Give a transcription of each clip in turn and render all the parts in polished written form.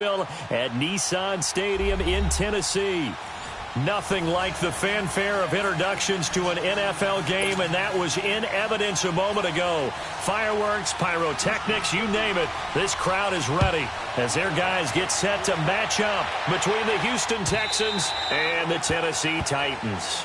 At Nissan Stadium in Tennessee. Nothing like the fanfare of introductions to an NFL game, and that was in evidence a moment ago. Fireworks, pyrotechnics, you name it. This crowd is ready as their guys get set to match up between the Houston Texans and the Tennessee Titans.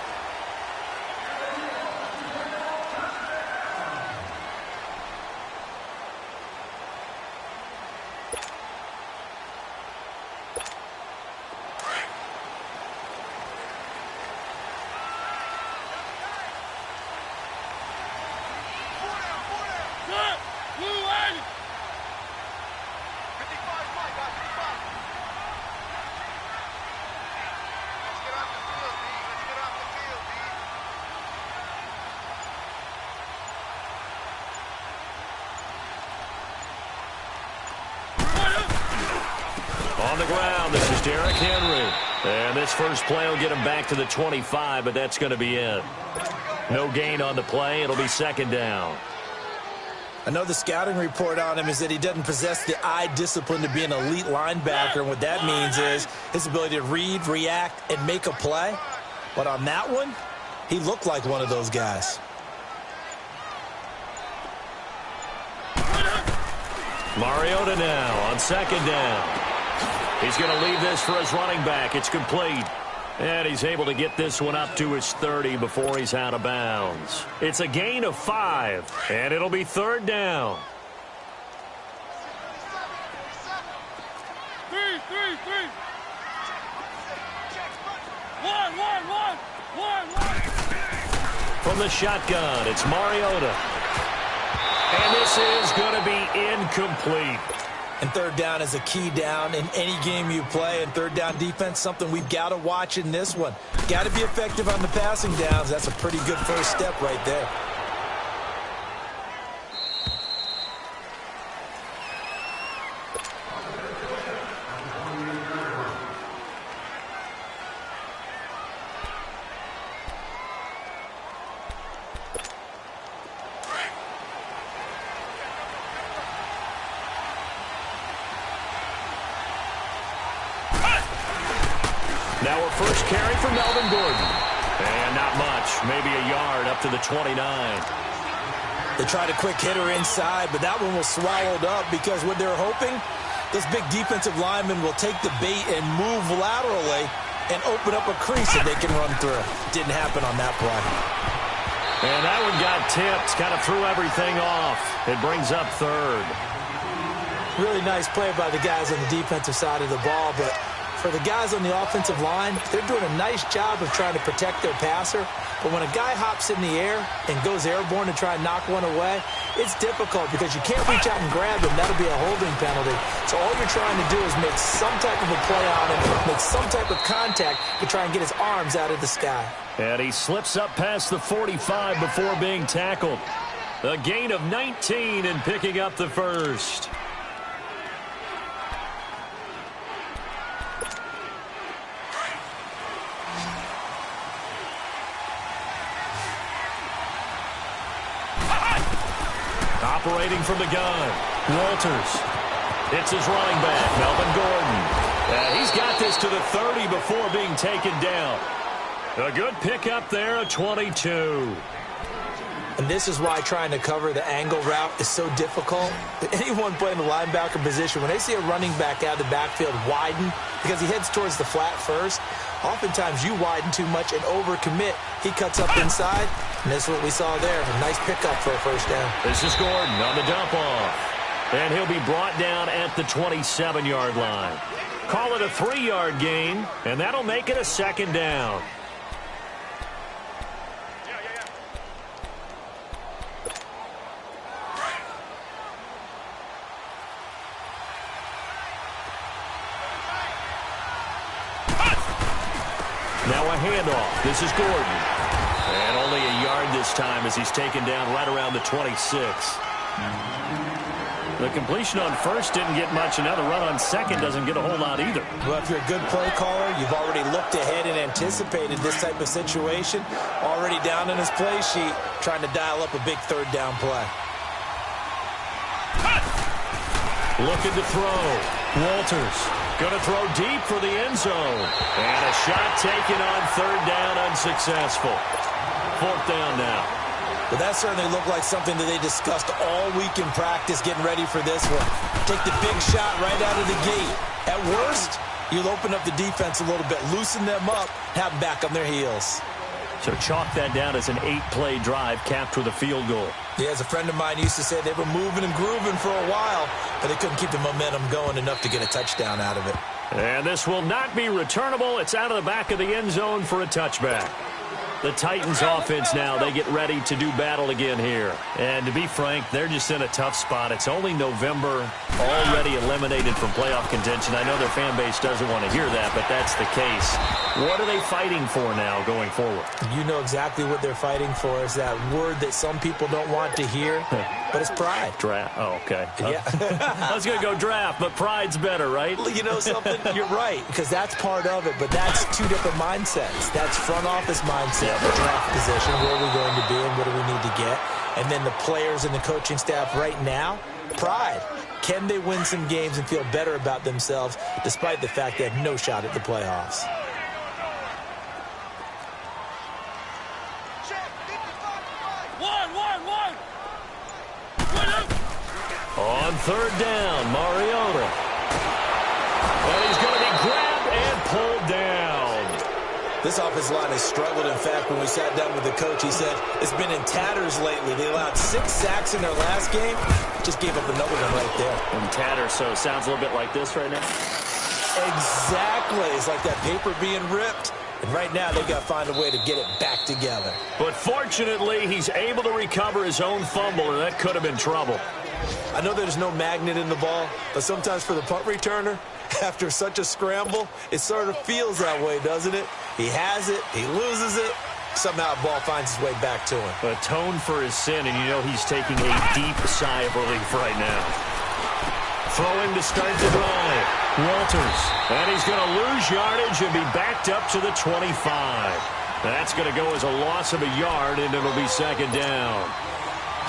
On the ground, this is Derrick Henry. And this first play will get him back to the 25, but that's going to be it. No gain on the play. It'll be second down. I know the scouting report on him is that he doesn't possess the eye discipline to be an elite linebacker. And what that means is his ability to read, react, and make a play. But on that one, he looked like one of those guys. Mariota now on second down. He's going to leave this for his running back. It's complete. And he's able to get this one up to his 30 before he's out of bounds. It's a gain of 5, and it'll be third down. From the shotgun, it's Mariota. And this is going to be incomplete. And third down is a key down in any game you play. And third down defense, something we've got to watch in this one. Got to be effective on the passing downs. That's a pretty good first step right there. Now a first carry for Melvin Gordon. And not much, maybe a yard up to the 29. They tried a quick hitter inside, but that one was swallowed up because what they're hoping, this big defensive lineman will take the bait and move laterally and open up a crease that they can run through. Didn't happen on that play. And that one got tipped, kind of threw everything off. It brings up third. Really nice play by the guys on the defensive side of the ball, but for the guys on the offensive line, they're doing a nice job of trying to protect their passer. But when a guy hops in the air and goes airborne to try and knock one away, it's difficult because you can't reach out and grab him. That'll be a holding penalty. So all you're trying to do is make some type of a play on him, make some type of contact to try and get his arms out of the sky. And he slips up past the 45 before being tackled. A gain of 19 and picking up the first. Operating from the gun, Walters. It's his running back, Melvin Gordon. He's got this to the 30 before being taken down. A good pickup there, a 22. And this is why trying to cover the angle route is so difficult. Anyone playing the linebacker position, when they see a running back out of the backfield widen because he heads towards the flat first, oftentimes you widen too much and overcommit. He cuts up inside, and that's what we saw there. A nice pickup for a first down. This is Gordon on the dump off. And he'll be brought down at the 27-yard line. Call it a 3-yard gain, and that'll make it a second down. Now a handoff. This is Gordon. And only a yard this time as he's taken down right around the 26. The completion on first didn't get much. Another run on second doesn't get a whole lot either. Well, if you're a good play caller, you've already looked ahead and anticipated this type of situation. Already down in his play sheet, trying to dial up a big third down play. Looking to throw. Walters. Going to throw deep for the end zone. And a shot taken on third down, unsuccessful. Fourth down now. But that certainly looked like something that they discussed all week in practice, getting ready for this one. Take the big shot right out of the gate. At worst, you'll open up the defense a little bit, loosen them up, have them back on their heels. So chalk that down as an 8-play drive capped with a field goal. Yeah, as a friend of mine used to say, they were moving and grooving for a while, but they couldn't keep the momentum going enough to get a touchdown out of it. And this will not be returnable. It's out of the back of the end zone for a touchback. The Titans offense now, they get ready to do battle again here. And to be frank, they're just in a tough spot. It's only November, already eliminated from playoff contention. I know their fan base doesn't want to hear that, but that's the case. What are they fighting for now going forward? You know exactly what they're fighting for. Is that word that some people don't want to hear, but it's pride. Draft. Oh, okay. Yeah. I was going to go draft, but pride's better, right? You know something? You're right, because that's part of it, but that's two different mindsets. That's front office mindset, the draft position, where are we going to be and what do we need to get? And then the players and the coaching staff right now, pride. Can they win some games and feel better about themselves despite the fact they have no shot at the playoffs? On third down, Mariota. And he's going to be grabbed and pulled down. This offensive line has struggled. In fact, when we sat down with the coach, he said it's been in tatters lately. They allowed 6 sacks in their last game. Just gave up another one right there. In tatters, so it sounds a little bit like this right now? Exactly. It's like that paper being ripped. And right now, they've got to find a way to get it back together. But fortunately, he's able to recover his own fumble, and that could have been trouble. I know there's no magnet in the ball, but sometimes for the punt returner, after such a scramble, it sort of feels that way, doesn't it? He has it, he loses it, somehow the ball finds its way back to him. Atone for his sin, and you know he's taking a deep sigh of relief right now. Throwing to start the drive, Walters. And he's going to lose yardage and be backed up to the 25. That's going to go as a loss of a yard, and it'll be second down.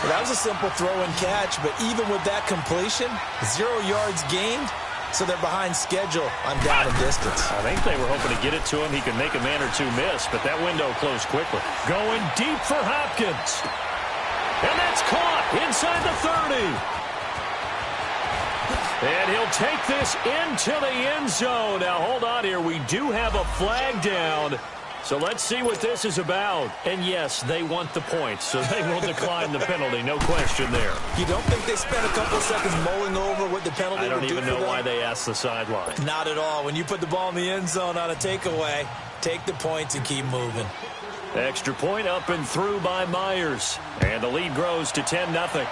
Well, that was a simple throw and catch, but even with that completion, 0 yards gained, so they're behind schedule on down and distance. I think they were hoping to get it to him. He could make a man or two miss, but that window closed quickly. Going deep for Hopkins. And that's caught inside the 30. And he'll take this into the end zone. Now, hold on here. We do have a flag down. So let's see what this is about. And, yes, they want the points, so they will decline the penalty. No question there. You don't think they spent a couple of seconds mulling over what the penalty would do? I don't even know why they asked the sideline. Not at all. When you put the ball in the end zone on a takeaway, take the points and keep moving. Extra point up and through by Myers. And the lead grows to 10-0.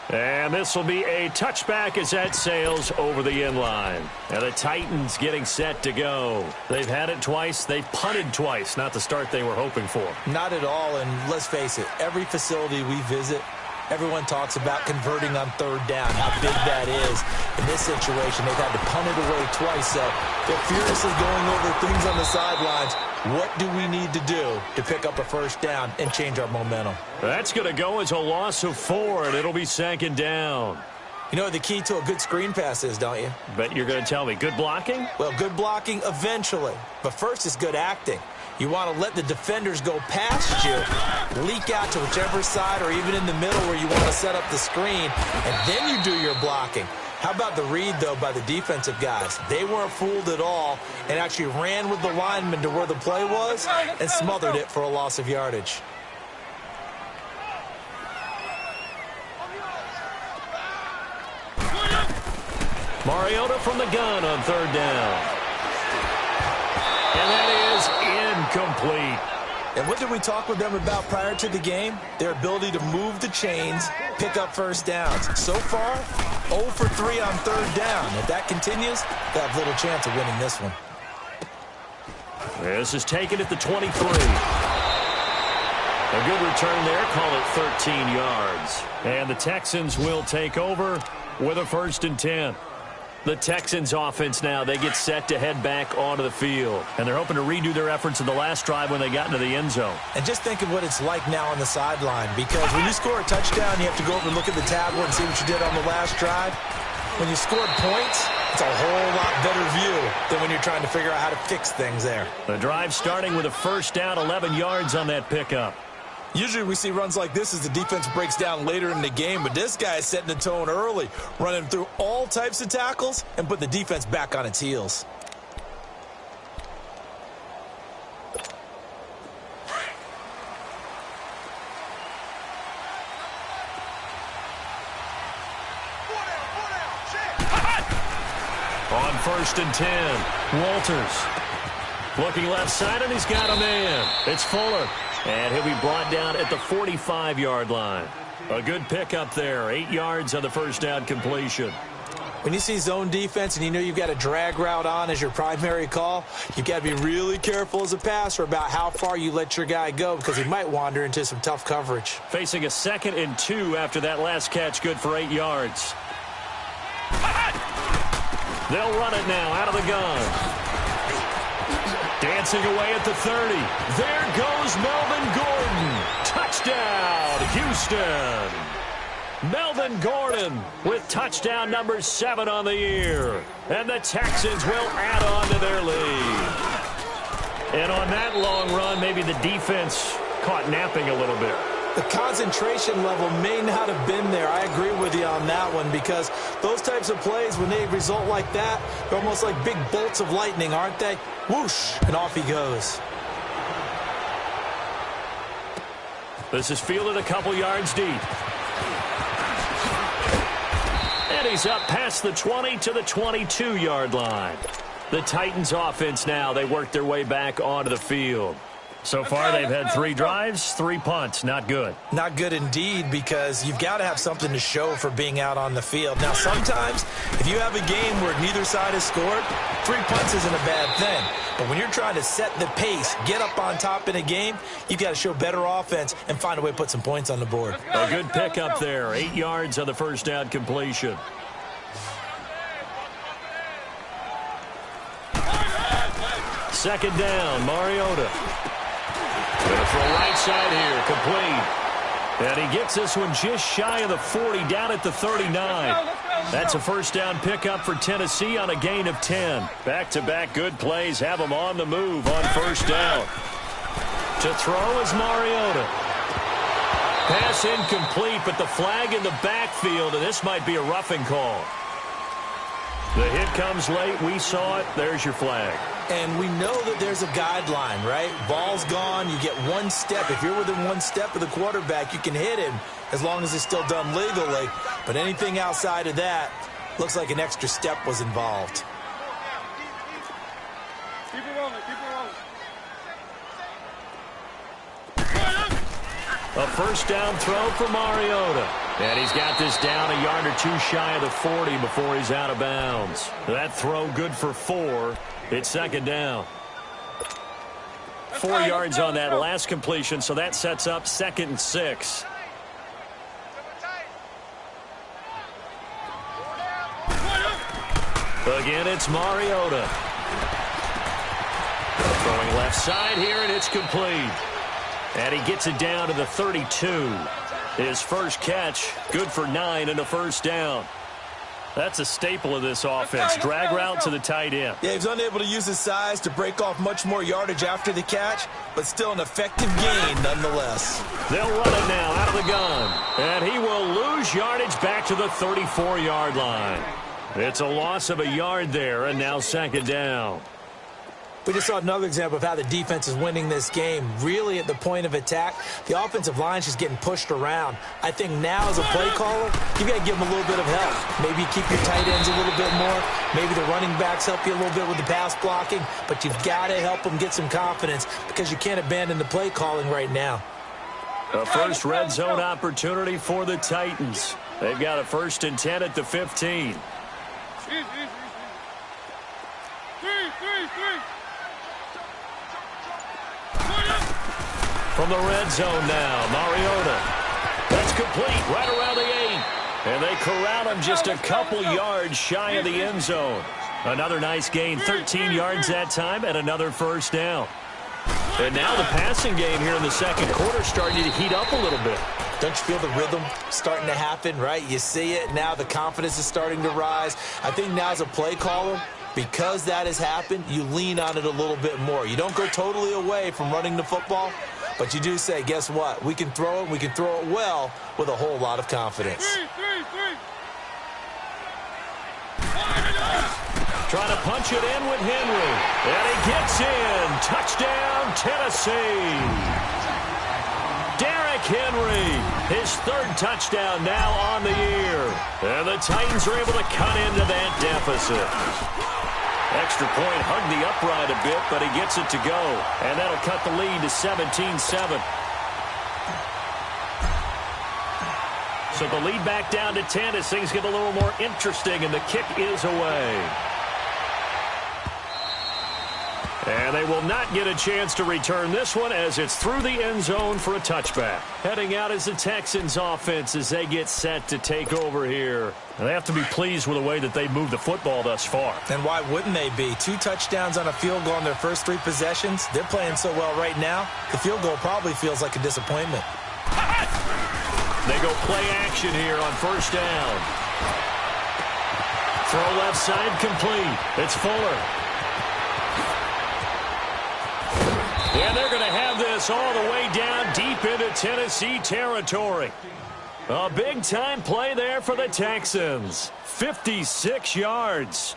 And this will be a touchback as that sails over the end line. And the Titans getting set to go. They've had it twice. They've punted twice. Not the start they were hoping for. Not at all. And let's face it, every facility we visit, everyone talks about converting on third down, how big that is. In this situation, they've had to punt it away twice. So they're furiously going over things on the sidelines. What do we need to do to pick up a first down and change our momentum? That's going to go as a loss of 4, and it'll be second down. You know what the key to a good screen pass is, don't you? Bet you're going to tell me. Good blocking? Well, good blocking eventually. But first is good acting. You want to let the defenders go past you, leak out to whichever side or even in the middle where you want to set up the screen, and then you do your blocking. How about the read, though, by the defensive guys? They weren't fooled at all and actually ran with the lineman to where the play was and smothered it for a loss of yardage. Mariota from the gun on third down. And that is incomplete. And what did we talk with them about prior to the game? Their ability to move the chains, pick up first downs. So far, 0 for 3 on third down. If that continues, they have little chance of winning this one. This is taken at the 23. A good return there, call it 13 yards. And the Texans will take over with a 1st and 10. The Texans offense now, they get set to head back onto the field. And they're hoping to redo their efforts in the last drive when they got into the end zone. And just think of what it's like now on the sideline, because when you score a touchdown, you have to go over and look at the tablet and see what you did on the last drive. When you scored points, it's a whole lot better view than when you're trying to figure out how to fix things there. The drive starting with a first down, 11 yards on that pickup. Usually we see runs like this as the defense breaks down later in the game, but this guy is setting the tone early, running through all types of tackles and put the defense back on its heels. On 1st and 10, Walters. Looking left side, and he's got a man. It's Fuller. And he'll be brought down at the 45-yard line. A good pickup there. 8 yards on the first down completion. When you see zone defense and you know you've got a drag route on as your primary call, you've got to be really careful as a passer about how far you let your guy go, because he might wander into some tough coverage. Facing a 2nd and 2 after that last catch, good for 8 yards. They'll run it now out of the gun. Dancing away at the 30. There goes Melvin Gordon. Touchdown, Houston. Melvin Gordon with touchdown number 7 on the year. And the Texans will add on to their lead. And on that long run, maybe the defense caught napping a little bit. The concentration level may not have been there. I agree with you on that one, because those types of plays, when they result like that, they're almost like big bolts of lightning, aren't they? Whoosh, and off he goes. This is fielded a couple yards deep. And he's up past the 20 to the 22-yard line. The Titans offense now, they work their way back onto the field. So far, they've had 3 drives, 3 punts. Not good. Not good indeed, because you've got to have something to show for being out on the field. Now, sometimes, if you have a game where neither side has scored, 3 punts isn't a bad thing. But when you're trying to set the pace, get up on top in a game, you've got to show better offense and find a way to put some points on the board. A good pickup there. 8 yards on the first down completion. Second down, Mariota. Going to throw right side here, complete. And he gets this one just shy of the 40, down at the 39. That's a first down pickup for Tennessee on a gain of 10. Back-to-back good plays have them on the move on first down. To throw is Mariota. Pass incomplete, but the flag in the backfield, and this might be a roughing call. The hit comes late. We saw it. There's your flag. And we know that there's a guideline, right? Ball's gone. You get 1 step. If you're within 1 step of the quarterback, you can hit him as long as it's still done legally. But anything outside of that looks like an extra step was involved. Keep it rolling. Keep it rolling. A first down throw for Mariota. And he's got this down a yard or 2 shy of the 40 before he's out of bounds. That throw good for 4. It's second down. 4 yards on that last completion, so that sets up 2nd and 6. Again, it's Mariota. Throwing left side here, and it's complete. And he gets it down to the 32. His first catch, good for 9 and a first down. That's a staple of this offense. Drag route to the tight end. Yeah, he's unable to use his size to break off much more yardage after the catch, but still an effective gain nonetheless. They'll run it now out of the gun. And he will lose yardage back to the 34-yard line. It's a loss of a yard there, and now second down. We just saw another example of how the defense is winning this game. Really at the point of attack, the offensive line is just getting pushed around. I think now as a play caller, you've got to give them a little bit of help. Maybe keep your tight ends a little bit more. Maybe the running backs help you a little bit with the pass blocking. But you've got to help them get some confidence, because you can't abandon the play calling right now. A first red zone opportunity for the Titans. They've got a 1st and 10 at the 15. From the red zone now, Mariota. That's complete right around the 8. And they corral him just a couple yards shy of the end zone. Another nice gain, 13 yards that time, and another first down. And now the passing game here in the second quarter starting to heat up a little bit. Don't you feel the rhythm starting to happen, right? You see it. Now the confidence is starting to rise. I think now as a play caller, because that has happened, you lean on it a little bit more. You don't go totally away from running the football, but you do say, guess what? We can throw it. We can throw it well with a whole lot of confidence. Trying to punch it in with Henry. And he gets in. Touchdown, Tennessee. Derrick Henry, his third touchdown now on the year. And the Titans are able to cut into that deficit. Extra point hugged the upright a bit, but he gets it to go. And that'll cut the lead to 17-7. So the lead back down to 10 as things get a little more interesting, and the kick is away. And they will not get a chance to return this one as it's through the end zone for a touchback. Heading out is the Texans offense as they get set to take over here. And they have to be pleased with the way that they moved the football thus far. And why wouldn't they be? 2 touchdowns on a field goal in their first 3 possessions. They're playing so well right now, the field goal probably feels like a disappointment. They go play action here on first down. Throw left side complete. It's Fuller. And they're going to have this all the way down deep into Tennessee territory. A big-time play there for the Texans. 56 yards.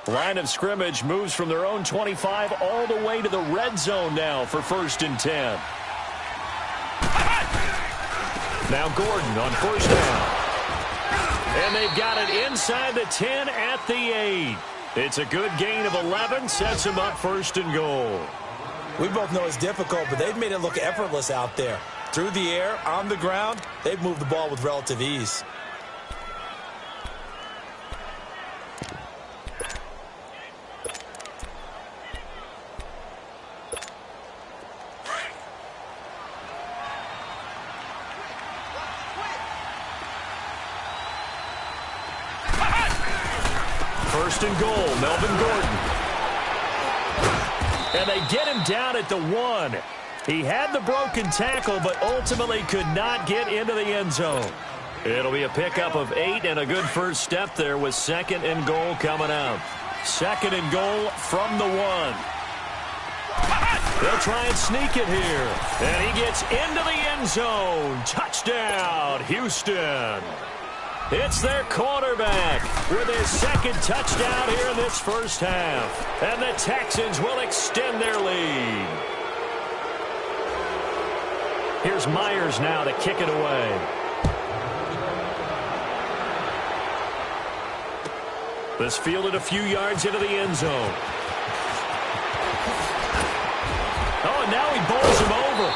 Line of scrimmage moves from their own 25 all the way to the red zone now for 1st and 10. Now Gordon on first down. And they've got it inside the 10 at the 8. It's a good gain of 11, sets them up 1st and goal. We both know it's difficult, but they've made it look effortless out there. Through the air, on the ground, they've moved the ball with relative ease. First and goal, Melvin Gordon. And they get him down at the 1. He had the broken tackle, but ultimately could not get into the end zone. It'll be a pickup of 8 and a good first step there with 2nd and goal coming out. 2nd and goal from the 1. They'll try and sneak it here. And he gets into the end zone. Touchdown, Houston. It's their quarterback with his 2nd touchdown here in this first half. And the Texans will extend their lead. Here's Myers now to kick it away. This fielded a few yards into the end zone. Oh, and now he bowls him over.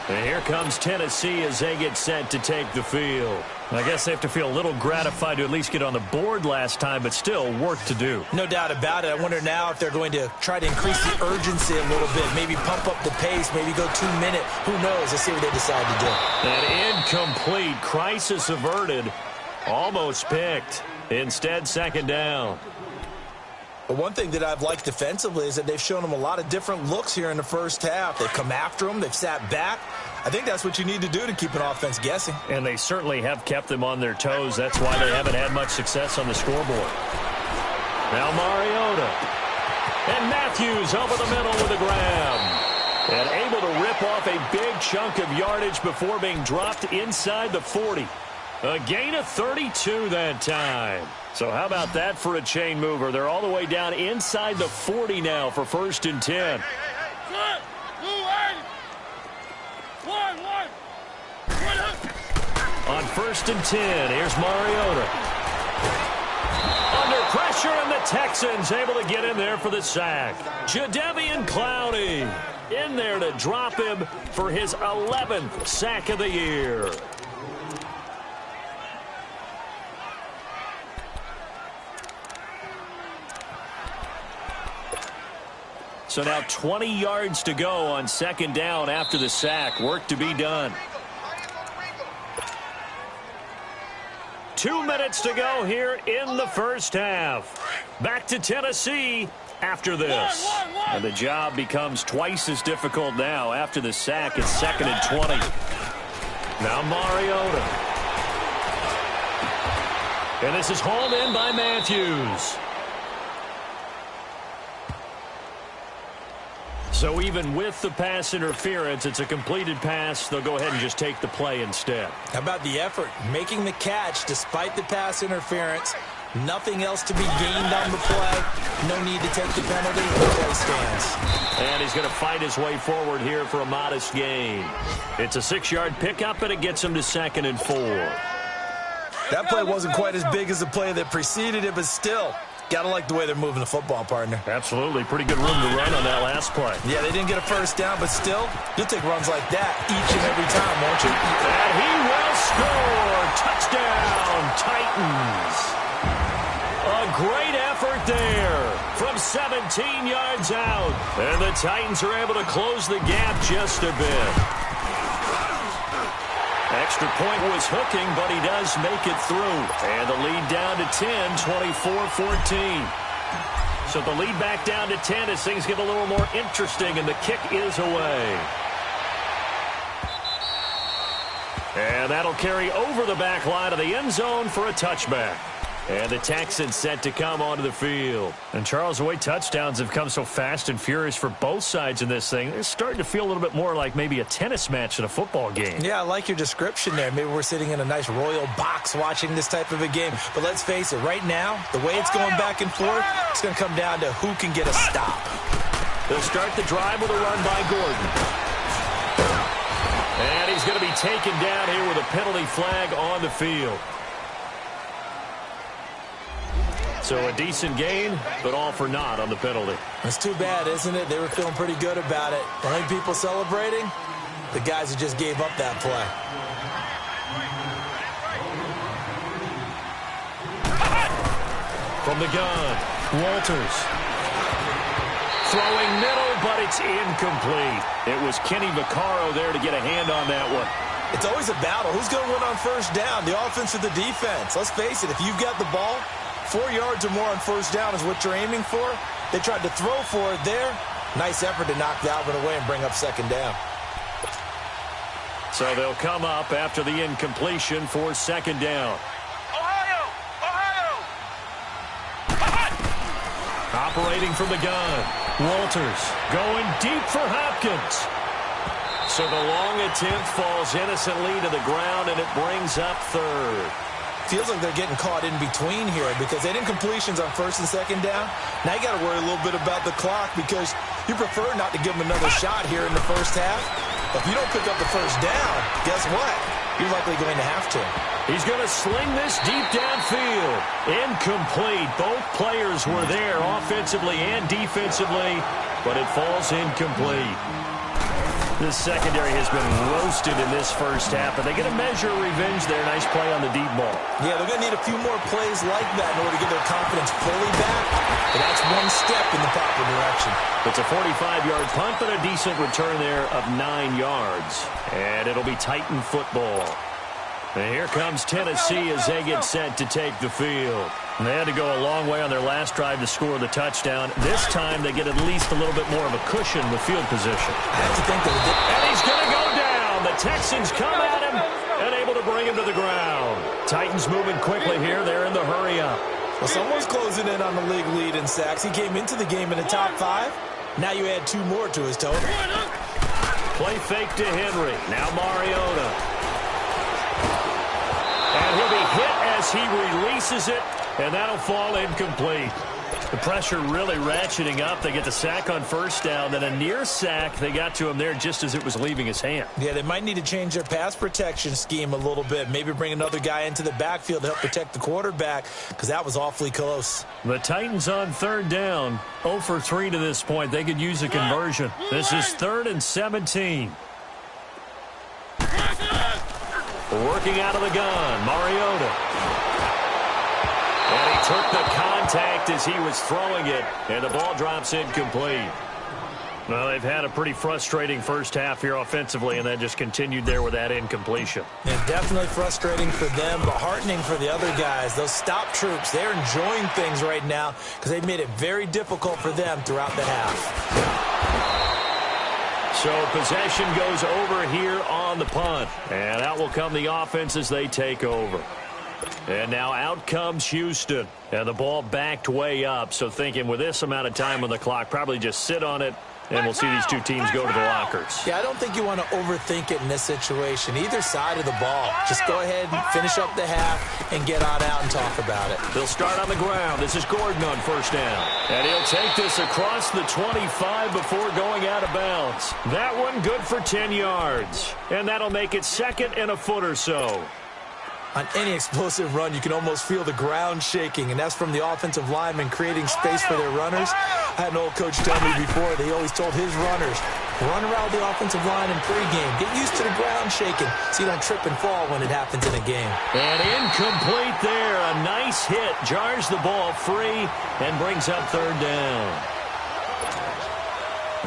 And here comes Tennessee as they get set to take the field. I guess they have to feel a little gratified to at least get on the board last time, but still work to do. No doubt about it. I wonder now if they're going to try to increase the urgency a little bit, maybe pump up the pace, maybe go 2-minute. Who knows? Let's see what they decide to do. An incomplete, crisis averted, almost picked. Instead, 2nd down. But one thing that I've liked defensively is that they've shown them a lot of different looks here in the first half. They've come after them. They've sat back. I think that's what you need to do to keep an offense guessing. And they certainly have kept them on their toes. That's why they haven't had much success on the scoreboard. Now Mariota. And Matthews over the middle with a grab. And able to rip off a big chunk of yardage before being dropped inside the 40. A gain of 32 that time. So how about that for a chain mover? They're all the way down inside the 40 now for 1st and 10. On 1st and 10, here's Mariota. Under pressure, and the Texans able to get in there for the sack. Jadeveon Clowney in there to drop him for his 11th sack of the year. So now 20 yards to go on second down after the sack. Work to be done. 2 minutes to go here in the first half. Back to Tennessee after this. And the job becomes twice as difficult now after the sack. It's 2nd and 20. Now Mariota. And this is hauled in by Matthews. So even with the pass interference, it's a completed pass. They'll go ahead and just take the play instead. How about the effort? Making the catch despite the pass interference. Nothing else to be gained on the play. No need to take the penalty. The play stands. And he's going to fight his way forward here for a modest gain. It's a 6-yard pickup, and it gets him to 2nd and 4. That play wasn't quite as big as the play that preceded it, but still, got to like the way they're moving the football, partner. Absolutely. Pretty good room to run on that last play. Yeah, they didn't get a first down, but still, you'll take runs like that each and every time, won't you? And he will score. Touchdown, Titans. A great effort there from 17 yards out. And the Titans are able to close the gap just a bit. Extra point was hooking, but he does make it through. And the lead down to 10, 24-14. So the lead back down to 10 as things get a little more interesting, and the kick is away. And that'll carry over the back line of the end zone for a touchback. And the Texans set to come onto the field. And, Charles, the way touchdowns have come so fast and furious for both sides in this thing, it's starting to feel a little bit more like maybe a tennis match in a football game. Yeah, I like your description there. Maybe we're sitting in a nice royal box watching this type of a game. But let's face it, right now, the way it's going back and forth, it's going to come down to who can get a stop. They'll start the drive with a run by Gordon. And he's going to be taken down here with a penalty flag on the field. So a decent gain, but all for naught on the penalty. It's too bad, isn't it? They were feeling pretty good about it. The only people celebrating, the guys who just gave up that play. From the gun, Walters. Throwing middle, but it's incomplete. It was Kenny Vaccaro there to get a hand on that one. It's always a battle. Who's going to win on first down, the offense or the defense? Let's face it, if you've got the ball, 4 yards or more on first down is what you're aiming for. They tried to throw for it there. Nice effort to knock Dalvin away and bring up second down. So they'll come up after the incompletion for second down. Ohio! Operating from the gun. Walters going deep for Hopkins. So the long attempt falls innocently to the ground, and it brings up third. Feels like they're getting caught in between here because they didn't completions on first and second down. Now you got to worry a little bit about the clock because you prefer not to give them another shot here in the first half. But if you don't pick up the first down, guess what? You're likely going to have to. He's going to sling this deep downfield. Incomplete. Both players were there offensively and defensively, but it falls incomplete. The secondary has been roasted in this first half, but they get a measure of revenge there. Nice play on the deep ball. Yeah, they're going to need a few more plays like that in order to get their confidence fully back. But that's one step in the proper direction. It's a 45-yard punt, but a decent return there of 9 yards. And it'll be Titan football. And here comes Tennessee as they get set to take the field. And they had to go a long way on their last drive to score the touchdown. This time they get at least a little bit more of a cushion with field position. I have to think that and he's going to go down. The Texans come at him and able to bring him to the ground. Titans moving quickly here. They're in the hurry up. Well, someone's closing in on the league lead in sacks. He came into the game in the top 5. Now you add 2 more to his total. Play fake to Henry. Now Mariota. And he'll be hit as he releases it, and that'll fall incomplete. The pressure really ratcheting up. They get the sack on first down, then a near sack. They got to him there just as it was leaving his hand. Yeah, they might need to change their pass protection scheme a little bit. Maybe bring another guy into the backfield to help protect the quarterback, because that was awfully close. The Titans on third down, 0 for 3 to this point. They could use a conversion. This is 3rd and 17. Working out of the gun, Mariota. And he took the contact as he was throwing it, and the ball drops incomplete. Well, they've had a pretty frustrating first half here offensively, and then just continued there with that incompletion. Yeah, definitely frustrating for them, but heartening for the other guys. Those stop troops, they're enjoying things right now because they've made it very difficult for them throughout the half. So possession goes over here on the punt, and out will come the offense as they take over. And now out comes Houston, and the ball backed way up. So thinking with this amount of time on the clock, probably just sit on it, and we'll see these two teams go to the lockers. Yeah, I don't think you want to overthink it in this situation. Either side of the ball. Just go ahead and finish up the half and get on out and talk about it. They'll start on the ground. This is Gordon on first down. And he'll take this across the 25 before going out of bounds. That one good for 10 yards. And that'll make it second and a foot or so. On any explosive run, you can almost feel the ground shaking, and that's from the offensive linemen creating space for their runners. I had an old coach tell me before, they always told his runners, run around the offensive line in pregame. Get used to the ground shaking so you don't trip and fall when it happens in a game. And incomplete there. A nice hit. Jars the ball free and brings up third down.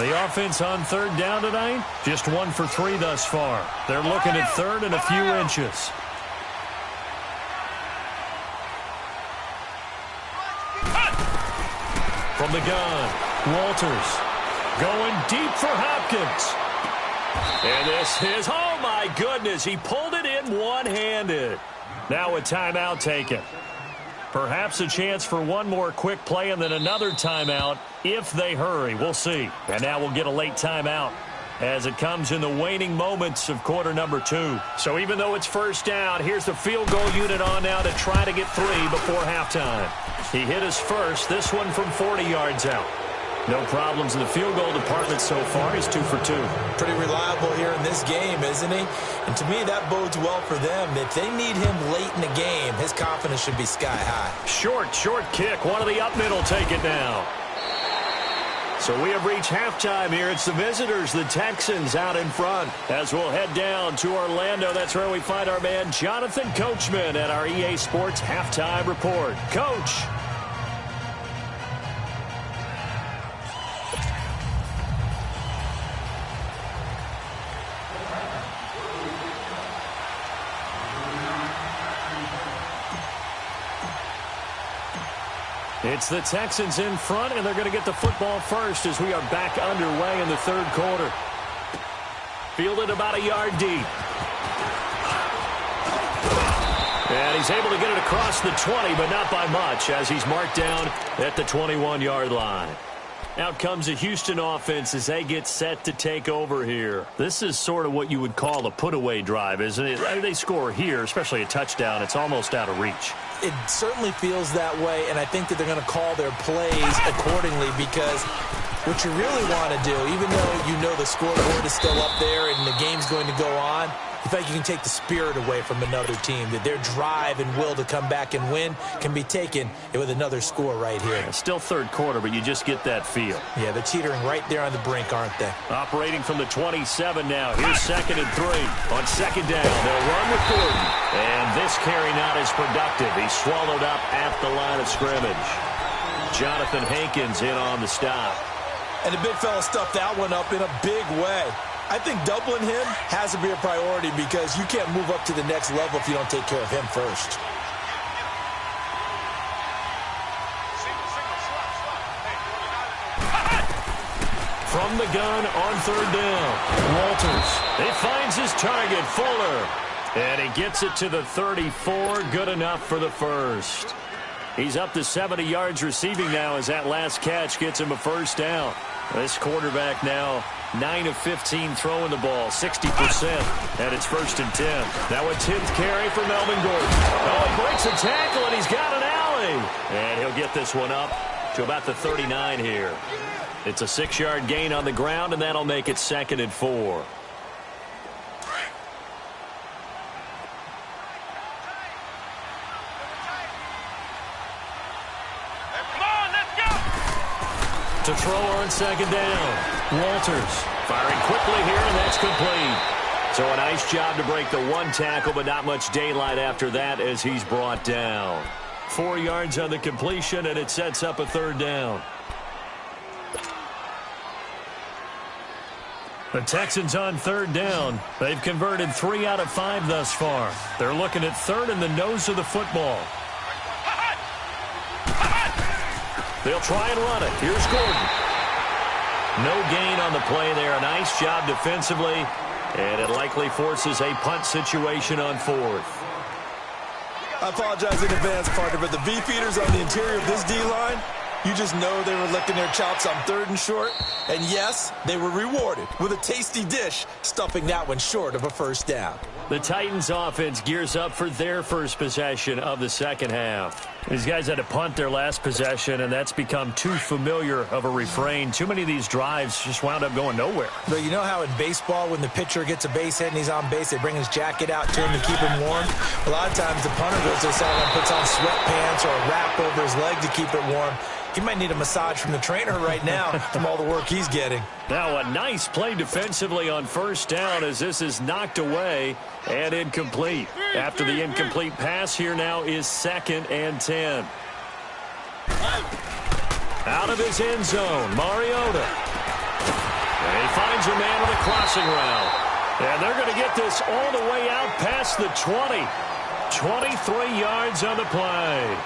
The offense on third down tonight, just 1 for 3 thus far. They're looking at third and a few inches. From the gun, Walters going deep for Hopkins. And this is, oh my goodness, he pulled it in one-handed. Now a timeout taken. Perhaps a chance for one more quick play and then another timeout if they hurry. We'll see. And now we'll get a late timeout as it comes in the waning moments of quarter number 2. So even though it's first down, here's the field goal unit on now to try to get 3 before halftime. He hit his first, this one from 40 yards out. No problems in the field goal department so far. He's 2 for 2. Pretty reliable here in this game, isn't he? And to me, that bodes well for them. If they need him late in the game, his confidence should be sky high. Short kick. One of the up middle take it now. So we have reached halftime here. It's the visitors, the Texans, out in front. As we'll head down to Orlando, that's where we find our man Jonathan Coachman at our EA Sports Halftime Report. Coach. It's the Texans in front, and they're going to get the football first as we are back underway in the third quarter. Fielded about a yard deep. And he's able to get it across the 20, but not by much, as he's marked down at the 21-yard line. Out comes the Houston offense as they get set to take over here. This is sort of what you would call a put-away drive, isn't it? I mean, they score here, especially a touchdown. It's almost out of reach. It certainly feels that way, and I think that they're going to call their plays accordingly because what you really want to do, even though you know the scoreboard is still up there and the game's going to go on, you think you can take the spirit away from another team, that their drive and will to come back and win can be taken with another score right here. It's still third quarter, but you just get that feel. Yeah, they're teetering right there on the brink, aren't they? Operating from the 27 now. Here's 2nd and 3. On 2nd down, they'll run with Gordon. And this carry not as productive. He's swallowed up at the line of scrimmage. Jonathan Hankins in on the stop. And the big fella stuffed that one up in a big way. I think doubling him has to be a priority because you can't move up to the next level if you don't take care of him first. From the gun on third down, Walters. He finds his target, Fuller. And he gets it to the 34. Good enough for the first. He's up to 70 yards receiving now as that last catch gets him a first down. This quarterback now 9 of 15 throwing the ball, 60%, and it's 1st and 10. Now a 10th carry for Melvin Gordon. Oh, he breaks a tackle, and he's got an alley. And he'll get this one up to about the 39 here. It's a 6-yard gain on the ground, and that'll make it 2nd and 4. To throw on 2nd down, Walters firing quickly here, and that's complete. So a nice job to break the one tackle, but not much daylight after that as he's brought down. 4 yards on the completion, and it sets up a 3rd down. The Texans on third down. They've converted 3 out of 5 thus far. They're looking at third in the nose of the football. They'll try and run it. Here's Gordon. No gain on the play there. A nice job defensively, and it likely forces a punt situation on fourth. I apologize in advance, partner, but the beefeaters on the interior of this D-line, you just know they were licking their chops on 3rd and short. And yes, they were rewarded with a tasty dish, stuffing that one short of a first down. The Titans offense gears up for their first possession of the second half. These guys had to punt their last possession, and that's become too familiar of a refrain. Too many of these drives just wound up going nowhere. But you know how in baseball, when the pitcher gets a base hit and he's on base, they bring his jacket out to him to keep him warm? A lot of times the punter goes to the sideline, puts on sweatpants or a wrap over his leg to keep it warm. He might need a massage from the trainer right now from all the work he's getting. Now a nice play defensively on first down as this is knocked away and incomplete. After the incomplete pass, here now is 2nd and 10. Out of his end zone, Mariota. And he finds a man with a crossing route. And they're going to get this all the way out past the 20. 23 yards on the play.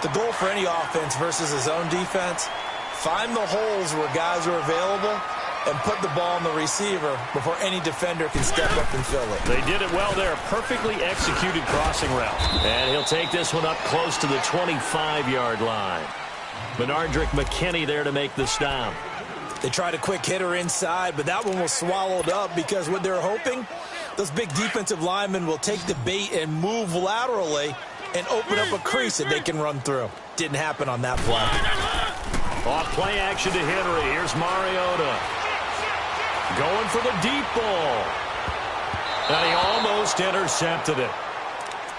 The goal for any offense versus his own defense, find the holes where guys are available and put the ball on the receiver before any defender can step up and fill it. They did it well there. Perfectly executed crossing route. And he'll take this one up close to the 25-yard line. Benardrick McKinney there to make the stop. They tried a quick hitter inside, but that one was swallowed up because what they're hoping, those big defensive linemen will take the bait and move laterally and open up a crease that they can run through. Didn't happen on that play. Off play action to Henry. Here's Mariota. Going for the deep ball. And he almost intercepted it.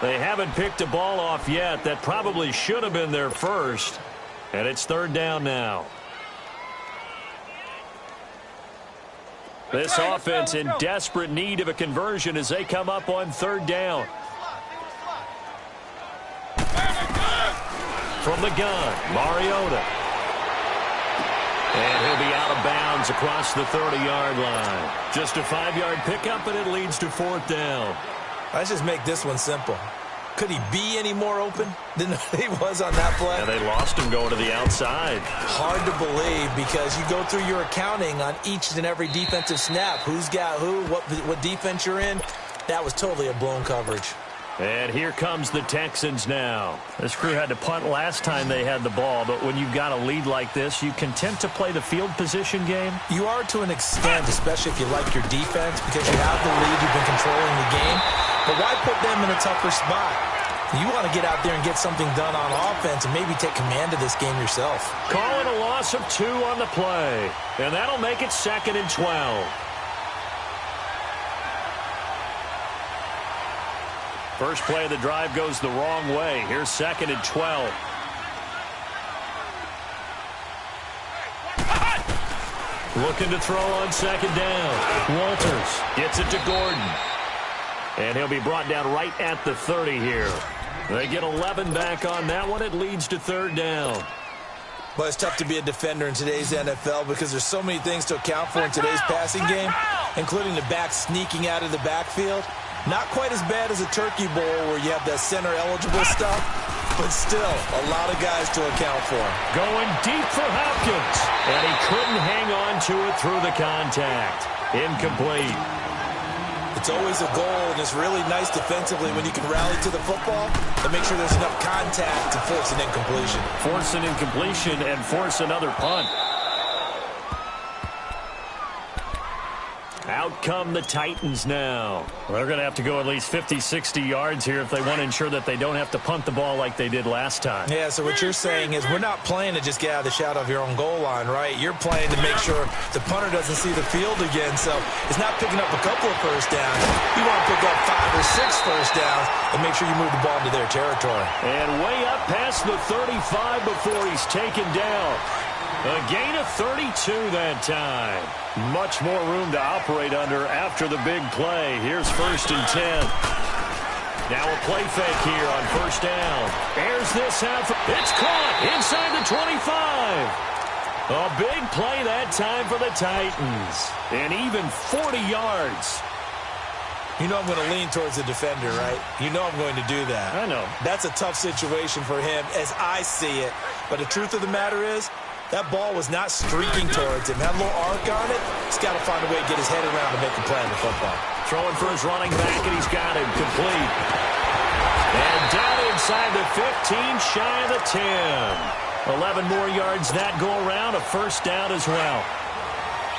They haven't picked a ball off yet. That probably should have been their first. And it's 3rd down now. This offense in desperate need of a conversion as they come up on 3rd down. From the gun, Mariota. And he'll be out of bounds across the 30-yard line. Just a 5-yard pickup, and it leads to 4th down. Let's just make this one simple. Could he be any more open than he was on that play? And they lost him going to the outside. Hard to believe because you go through your accounting on each and every defensive snap. Who's got who, what defense you're in. That was totally a blown coverage. And here comes the Texans now. This crew had to punt last time they had the ball, but when you've got a lead like this, you content to play the field position game? You are to an extent, especially if you like your defense, because you have the lead, you've been controlling the game. But why put them in a tougher spot? You want to get out there and get something done on offense and maybe take command of this game yourself. Call it a loss of 2 on the play, and that'll make it 2nd and 12. First play of the drive goes the wrong way. Here's 2nd and 12. Looking to throw on 2nd down. Walters gets it to Gordon. And he'll be brought down right at the 30 here. They get 11 back on that one. It leads to 3rd down. Well, it's tough to be a defender in today's NFL because there's so many things to account for in today's passing game, including the back sneaking out of the backfield. Not quite as bad as a turkey bowl where you have that center-eligible stuff, but still a lot of guys to account for. Going deep for Hopkins, and he couldn't hang on to it through the contact. Incomplete. It's always a goal, and it's really nice defensively when you can rally to the football and make sure there's enough contact to force an incompletion. Force an incompletion and force another punt. Out come the Titans now. They're going to have to go at least 50, 60 yards here if they want to ensure that they don't have to punt the ball like they did last time. Yeah, so what you're saying is we're not playing to just get out of the shadow of your own goal line, right? You're playing to make sure the punter doesn't see the field again. So it's not picking up a couple of first downs. You want to pick up 5 or 6 first downs and make sure you move the ball into their territory. And way up past the 35 before he's taken down. A gain of 32 that time. Much more room to operate under after the big play. Here's 1st and 10. Now a play fake here on 1st down. Airs this out. It's caught inside the 25. A big play that time for the Titans. And even 40 yards. You know I'm going to lean towards the defender, right? You know I'm going to do that. I know. That's a tough situation for him as I see it. But the truth of the matter is, that ball was not streaking towards him. Had a little arc on it. He's got to find a way to get his head around to make a play on the football. Throwing for his running back, and he's got him complete. And down inside the 15, shy of the 10. 11 more yards that go around, a first down as well.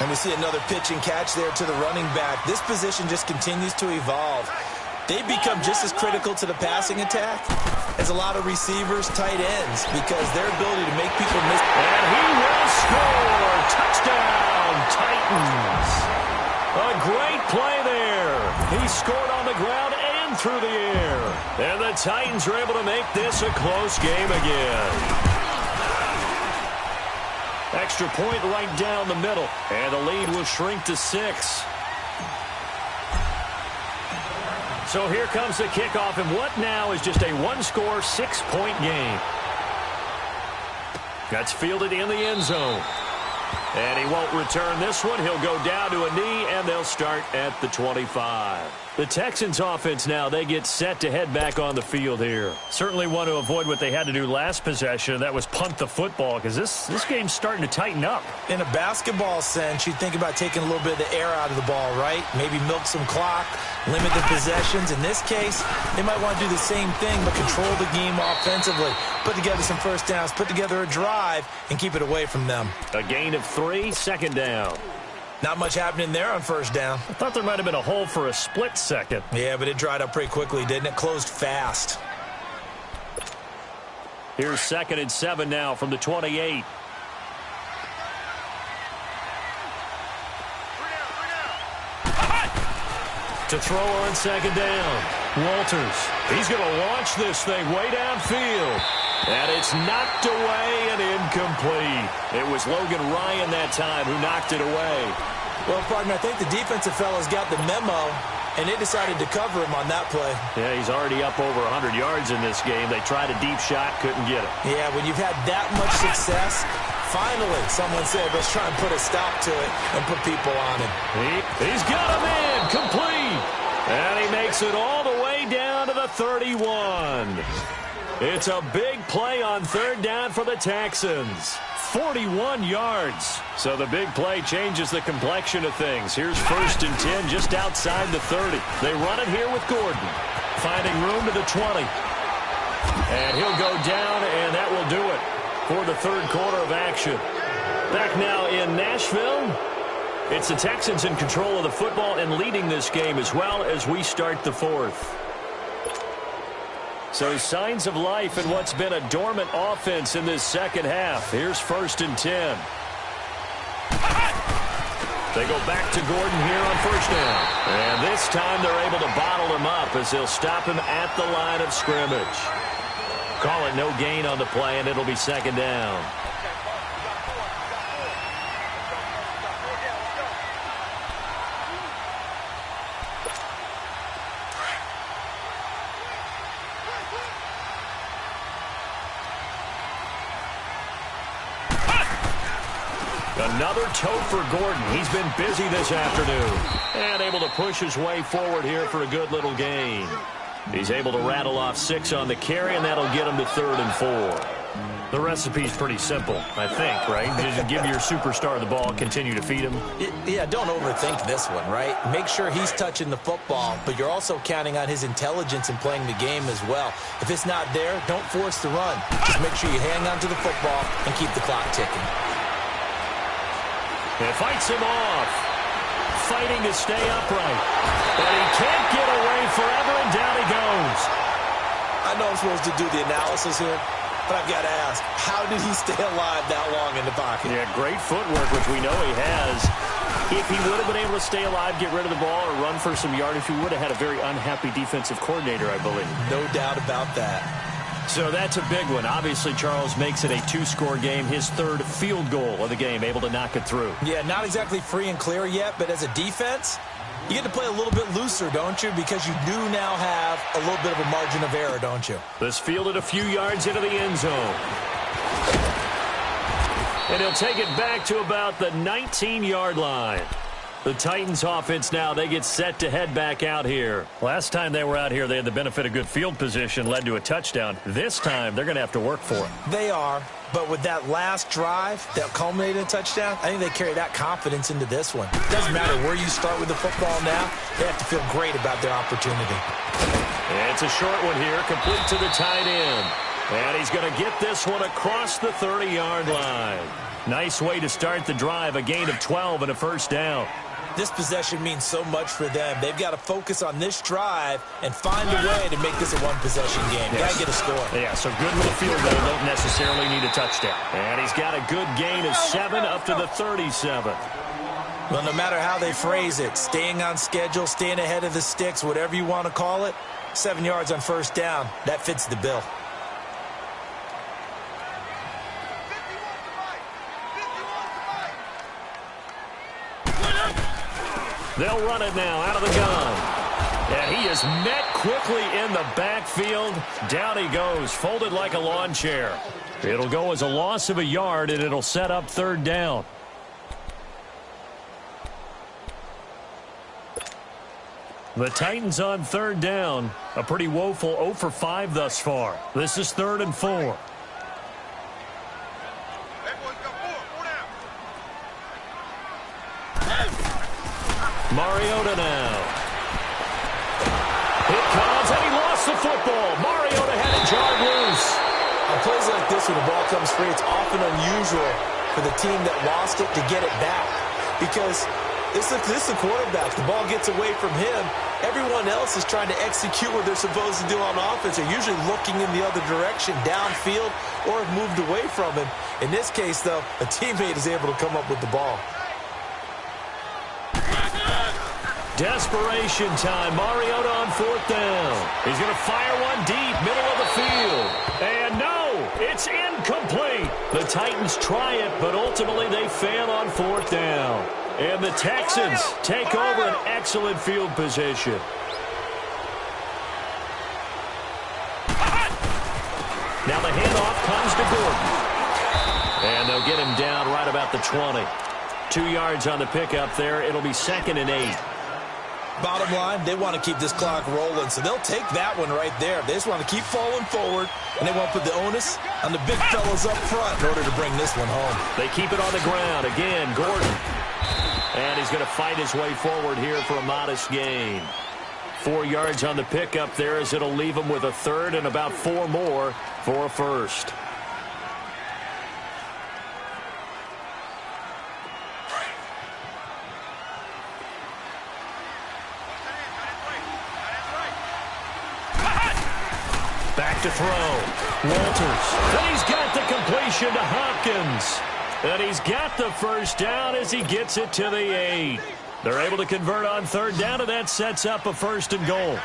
And we see another pitch and catch there to the running back. This position just continues to evolve. They become just as critical to the passing attack as a lot of receivers, tight ends, because their ability to make people miss. And he will score. Touchdown, Titans. A great play there. He scored on the ground and through the air. And the Titans are able to make this a close game again. Extra point right down the middle. And the lead will shrink to 6. So here comes the kickoff, and what now is just a one-score, 6-point game. That's fielded in the end zone. And he won't return this one. He'll go down to a knee, and they'll start at the 25. The Texans offense now, they get set to head back on the field here. Certainly want to avoid what they had to do last possession, and that was punt the football, because this game's starting to tighten up. In a basketball sense, you think about taking a little bit of the air out of the ball, right? Maybe milk some clock, limit the possessions. In this case, they might want to do the same thing, but control the game offensively. Put together some first downs, put together a drive, and keep it away from them. A gain of 3, second down. Not much happening there on first down. I thought there might have been a hole for a split second. Yeah, but it dried up pretty quickly, didn't it? Closed fast. Here's 2nd and 7 now from the 28. To throw on second down. Walters. He's going to launch this thing way downfield. And it's knocked away and incomplete. It was Logan Ryan that time who knocked it away. Well, partner, I think the defensive fellas got the memo, and they decided to cover him on that play. Yeah, he's already up over 100 yards in this game. They tried a deep shot, couldn't get it. Yeah, when you've had that much success, finally someone said, let's try and put a stop to it and put people on him. He's got him in, complete. And he makes it all the way down to the 31. It's a big play on third down for the Texans. 41 yards. So the big play changes the complexion of things. Here's 1st and 10 just outside the 30. They run it here with Gordon. Finding room to the 20. And he'll go down, and that will do it for the third quarter of action. Back now in Nashville. It's the Texans in control of the football and leading this game as well as we start the 4th. So signs of life in what's been a dormant offense in this second half. Here's 1st and 10. They go back to Gordon here on first down. And this time they're able to bottle him up as they'll stop him at the line of scrimmage. Call it no gain on the play, and it'll be second down. Another tote for Gordon. He's been busy this afternoon. And able to push his way forward here for a good little gain. He's able to rattle off 6 on the carry, and that'll get him to 3rd and 4. The recipe's pretty simple, I think, right? Just give your superstar the ball, continue to feed him. Yeah, don't overthink this one, right? Make sure he's touching the football, but you're also counting on his intelligence in playing the game as well. If it's not there, don't force the run. Just make sure you hang on to the football and keep the clock ticking. It fights him off. Fighting to stay upright. But he can't get away forever, and down he goes. I know I'm supposed to do the analysis here, but I've got to ask, how did he stay alive that long in the pocket? Yeah, great footwork, which we know he has. If he would have been able to stay alive, get rid of the ball, or run for some yardage, he would have had a very unhappy defensive coordinator, I believe. No doubt about that. So that's a big one. Obviously, Charles makes it a 2-score game. His 3rd field goal of the game, able to knock it through. Yeah, not exactly free and clear yet, but as a defense, you get to play a little bit looser, don't you? Because you do now have a little bit of a margin of error, don't you? This fielded a few yards into the end zone. And he'll take it back to about the 19-yard line. The Titans offense now, they get set to head back out here. Last time they were out here, they had the benefit of good field position, led to a touchdown. This time, they're going to have to work for it. They are, but with that last drive that culminated in a touchdown, I think they carry that confidence into this one. It doesn't matter where you start with the football now. They have to feel great about their opportunity. And it's a short one here, complete to the tight end. And he's going to get this one across the 30-yard line. Nice way to start the drive, a gain of 12 and a first down. This possession means so much for them. They've got to focus on this drive and find a way to make this a one-possession game. Yes. Got to get a score. Yeah, so good little field goal. Don't necessarily need a touchdown. And he's got a good gain of 7 up to the 37. Well, no matter how they phrase it, staying on schedule, staying ahead of the sticks, whatever you want to call it, 7 yards on first down, that fits the bill. They'll run it now out of the gun. And he is met quickly in the backfield. Down he goes, folded like a lawn chair. It'll go as a loss of a yard, and it'll set up third down. The Titans on third down. A pretty woeful 0 for 5 thus far. This is 3rd and 4. Mariota now. It comes, and he lost the football. Mariota had it jarred loose. On plays like this, when the ball comes free, it's often unusual for the team that lost it to get it back. Because this is the quarterback. The ball gets away from him. Everyone else is trying to execute what they're supposed to do on offense. They're usually looking in the other direction, downfield, or have moved away from him. In this case, though, a teammate is able to come up with the ball. Desperation time. Mariota on 4th down. He's going to fire one deep, middle of the field. And no, it's incomplete. The Titans try it, but ultimately they fail on 4th down. And the Texans take over an excellent field position. Now the handoff comes to Gordon. And they'll get him down right about the 20. 2 yards on the pickup there. It'll be 2nd and 8. Bottom line, they want to keep this clock rolling, so they'll take that one right there. They just want to keep falling forward, and they want to put the onus on the big fellas up front in order to bring this one home. They keep it on the ground. Again, Gordon. And he's going to fight his way forward here for a modest gain. 4 yards on the pickup there, as it'll leave him with a 3rd and about 4 more for a first. Back to throw. Walters. And he's got the completion to Hopkins. And he's got the first down as he gets it to the 8. They're able to convert on 3rd down, and that sets up a 1st and goal.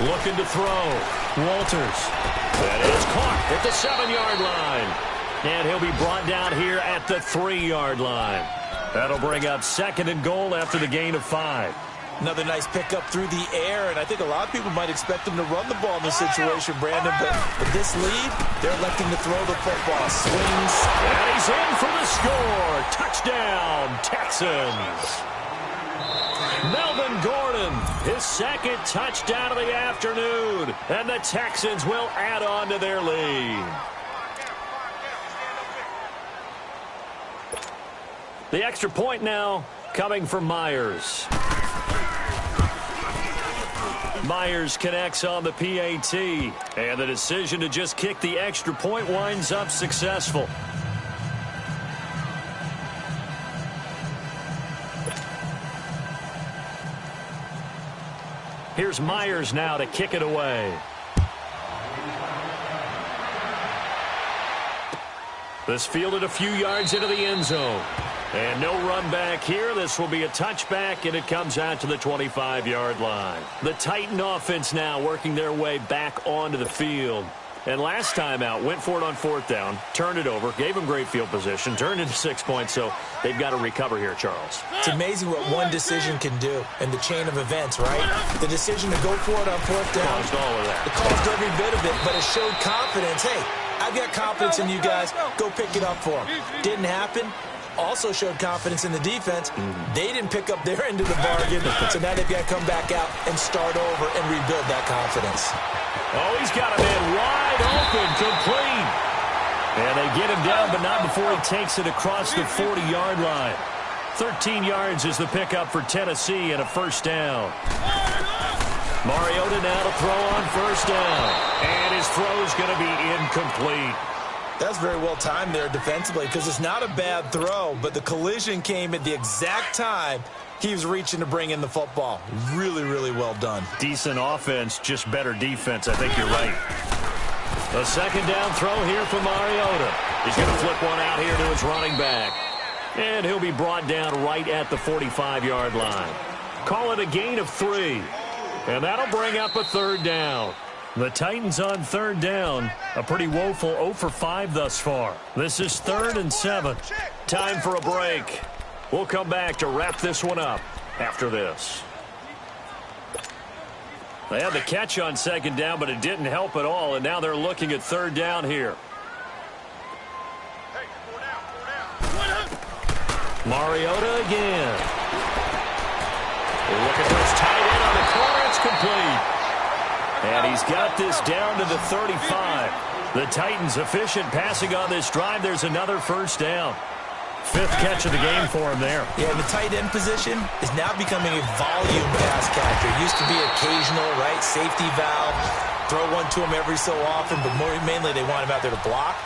Looking to throw. Walters. That is caught at the 7-yard line. And he'll be brought down here at the 3-yard line. That'll bring up 2nd and goal after the gain of 5. Another nice pickup through the air, and I think a lot of people might expect them to run the ball in this situation, Brandon, but with this lead, they're electing to throw the football. Swings. And he's in for the score. Touchdown, Texans. Melvin Gordon, his 2nd touchdown of the afternoon, and the Texans will add on to their lead. The extra point now coming from Myers. Myers connects on the PAT, and the decision to just kick the extra point winds up successful. Here's Myers now to kick it away. This fielded a few yards into the end zone. And no run back here. This will be a touchback, and it comes out to the 25-yard line. The Titan offense now working their way back onto the field. And last time out, went for it on 4th down, turned it over, gave them great field position, turned into 6 points, so they've got to recover here, Charles. It's amazing what one decision can do in the chain of events, right? The decision to go for it on 4th down. Caused all of that. It caused every bit of it, but it showed confidence. Hey, I've got confidence in you guys. Go pick it up for them. Didn't happen. Also showed confidence in the defense. They didn't pick up their end of the bargain, so now they've got to come back out and start over and rebuild that confidence. Oh, he's got a man wide open, complete. And they get him down, but not before he takes it across the 40-yard line. 13 yards is the pickup for Tennessee and a first down. Mariota now to throw on first down. And his throw is going to be incomplete. That's very well timed there defensively because it's not a bad throw, but the collision came at the exact time he was reaching to bring in the football. Really, really well done. Decent offense, just better defense. I think you're right. A second down throw here for Mariota. He's going to flip one out here to his running back. And he'll be brought down right at the 45-yard line. Call it a gain of 3. And that'll bring up a third down. The Titans on third down. A pretty woeful 0 for 5 thus far. This is 3rd and 7. Time for a break. We'll come back to wrap this one up after this. They had the catch on second down, but it didn't help at all, and now they're looking at third down here. Mariota again. Look at those tight end on the corner. It's complete. And he's got this down to the 35. The Titans efficient passing on this drive. There's another first down. 5th catch of the game for him there. Yeah, the tight end position is now becoming a volume pass catcher. It used to be occasional, right? Safety valve. Throw one to him every so often, but mainly they want him out there to block.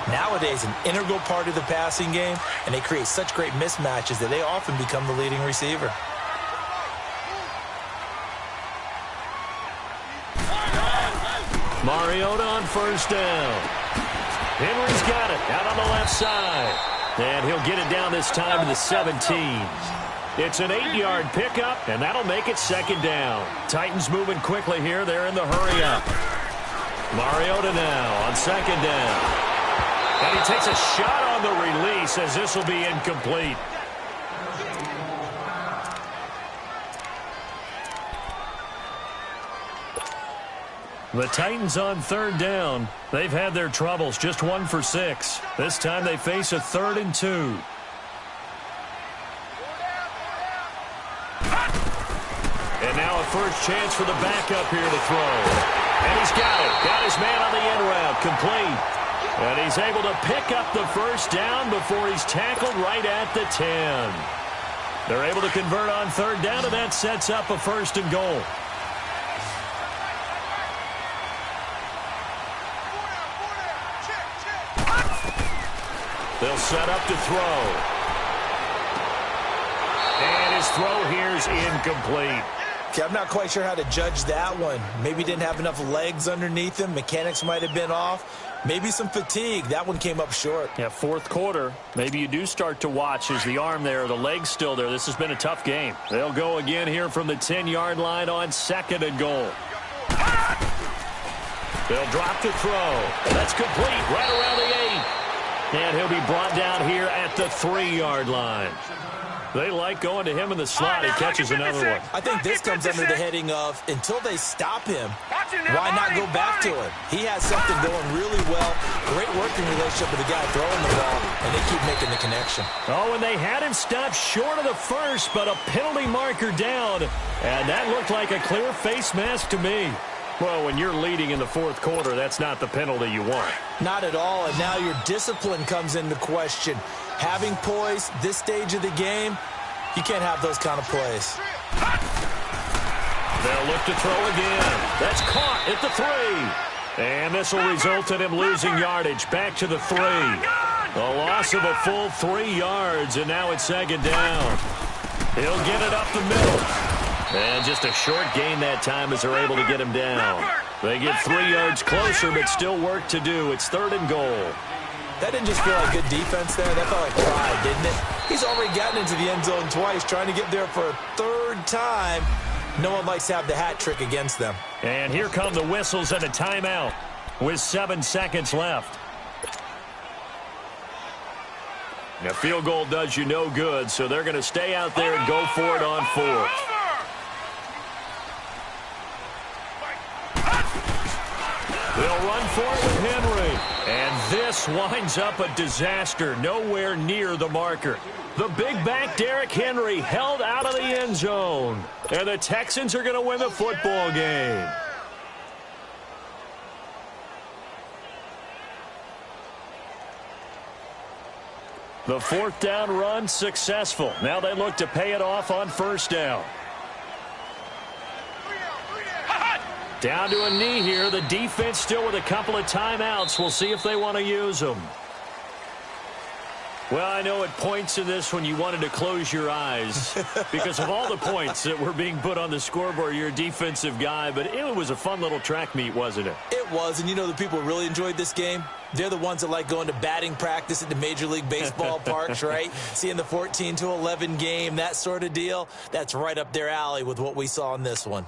Nowadays, an integral part of the passing game, and they create such great mismatches that they often become the leading receiver. Mariota on first down. Henry's got it out on the left side. And he'll get it down this time to the 17. It's an 8-yard pickup, and that'll make it second down. Titans moving quickly here. They're in the hurry-up. Mariota now on second down. And he takes a shot on the release as this will be incomplete. The Titans on third down. They've had their troubles, just 1 for 6. This time they face a 3rd and 2. And now a first chance for the backup here to throw. And he's got it. Got his man on the end route, complete. And he's able to pick up the first down before he's tackled right at the 10. They're able to convert on third down, and that sets up a 1st and goal. They'll set up to throw. And his throw here is incomplete. Okay, I'm not quite sure how to judge that one. Maybe didn't have enough legs underneath him. Mechanics might have been off. Maybe some fatigue. That one came up short. Yeah, 4th quarter. Maybe you do start to watch. Is the arm there, the leg's still there? This has been a tough game. They'll go again here from the 10-yard line on 2nd and goal. They'll drop to throw. That's complete right around the 8. And he'll be brought down here at the 3-yard line. They like going to him in the slot. He catches another one. I think this comes under the heading of, until they stop him, why not go back to him? He has something going really well. Great working relationship with the guy throwing the ball, and they keep making the connection. Oh, and they had him stopped short of the first, but a penalty marker down. And that looked like a clear face mask to me. Well, when you're leading in the 4th quarter, that's not the penalty you want. Not at all, and now your discipline comes into question. Having poise this stage of the game, you can't have those kind of plays. They'll look to throw again. That's caught at the 3. And this will result in him losing yardage back to the 3. A loss of a full 3 yards, and now it's second down. He'll get it up the middle. And just a short gain that time as they're able to get him down. They get 3 yards closer, but still work to do. It's 3rd and goal. That didn't just feel like good defense there. That felt like pride, didn't it? He's already gotten into the end zone twice, trying to get there for a 3rd time. No one likes to have the hat trick against them. And here come the whistles and a timeout. with 7 seconds left. A field goal does you no good, so they're going to stay out there and go for it on 4th. They'll run for it with Henry. And this winds up a disaster, nowhere near the marker. The big back Derrick Henry held out of the end zone. And the Texans are going to win the football game. The 4th down run successful. Now they look to pay it off on 1st down. Down to a knee here. The defense still with a couple of timeouts. We'll see if they want to use them. Well, I know at points in this when you wanted to close your eyes because of all the points that were being put on the scoreboard. You're a defensive guy, but it was a fun little track meet, wasn't it? It was, and you know the people who really enjoyed this game? They're the ones that like going to batting practice at the Major League Baseball parks, right? Seeing the 14-11 game, that sort of deal. That's right up their alley with what we saw in this one.